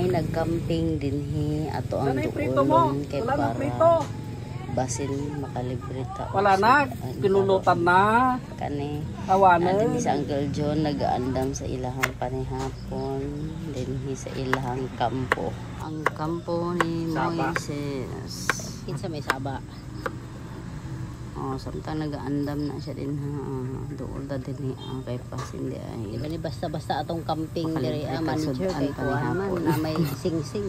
Kami nagcamping dinhi ato ang duolon kay para basin makalibre ta. Wala na, pinulutan na. Kani. Awanan. Dinhi sa Uncle John nagaandam sa ilahang panihapon dinhi sa ilahang kampo. Ang kampo ni Moises. Kinsa may saba. Oh, samtang nagaandam na siya din ha. Dool da din kay pasin di ay. Iba ni basta-basta atong camping diri manager kay kuan man na may sing-sing.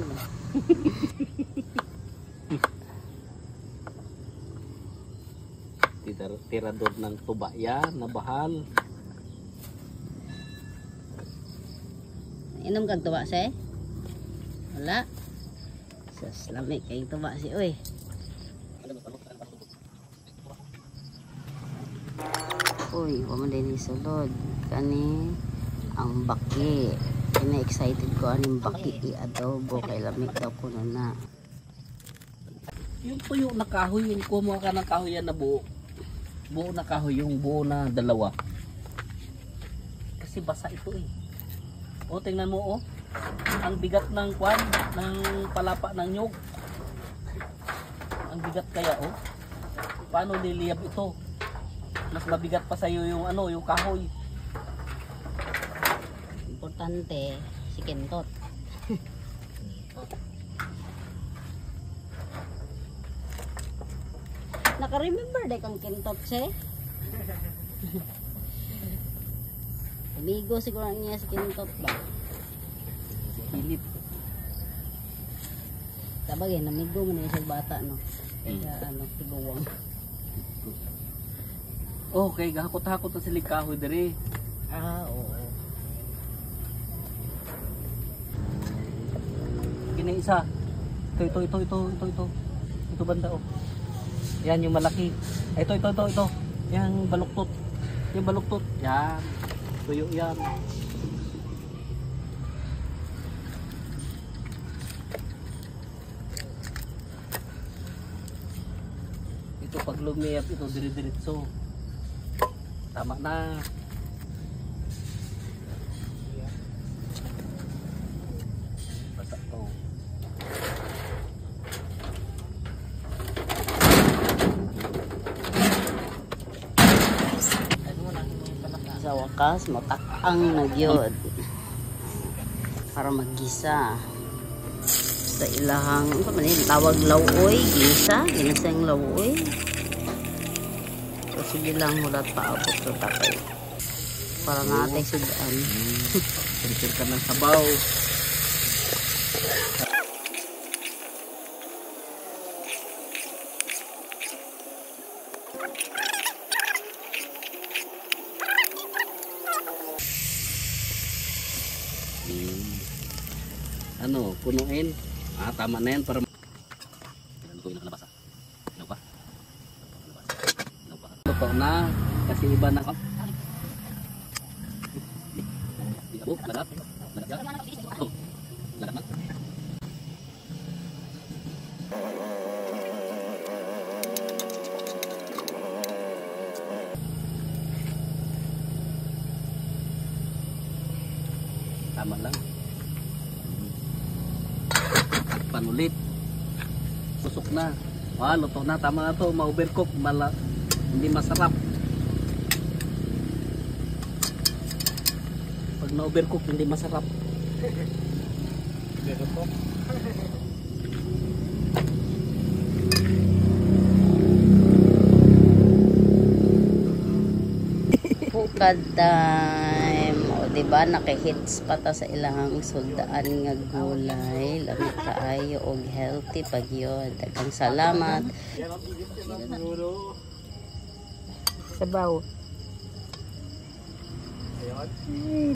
Tirador ng tuba yan, na bahal. Inom kag tuba se? Wala. Sas lamig kay tuba si oy. Uy, wala din isulod. Kani ang baki. Ina-excited ko aning baki i-adobo kay lamig daw ko na. Yung tuyo na kahoy, yung kumuha ka ng kahoy yan na buo. Buo na kahoy, yung buo na dalawa. Kasi basa ito eh. O, tingnan mo oh. Ang bigat ng kwan, ng palapa ng nyug. Ang bigat kaya oh. Paano liliyab ito? Mas mabigat pa sa iyo yung ano, yung kahoy. Importante si Kentot. Naka-remember day kang Kentot se? Amigo siguro niya si Kentot ba? Philip. Sabagay, namigo mo na yung bata no. Kaya ano, tiguwang. Okay, gahakot-hakot na sila kahoy diri. Ah, oo. Kini isa. Ito. Ito banda oh. Yan yung malaki. Ito. Yang baluktot. Yung baluktot. Yan. Tuyo yan. Ito pag lumiyap ito dire-diretso. Tama na. Basta to. Sa wakas, matak-ang nagyod para maggisa sa ilahang ano man yun, tawag lawoy, gisa, ginasang lawoy. So sige lang mulat paabot to tapay para natin sudan. Sirkir ka ng sabaw. Ano, punuin. Ah, tama na yan para ito yung nakalabas ah. Ano pa? Totoo na kasi iba na. Oh, lagat. Lagat. Oh, lagat na. Tama lang. Panulit. Susok na. Ah, luto na. Tama na to. Ma-overcook. Hindi masarap. Pag na-overcook, hindi masarap. Bukad time. O diba nakahits pa ta sa ilahang suldaan nga gulay. Lamig kaayo og healthy pag yun. Daghang salamat. Sabaw.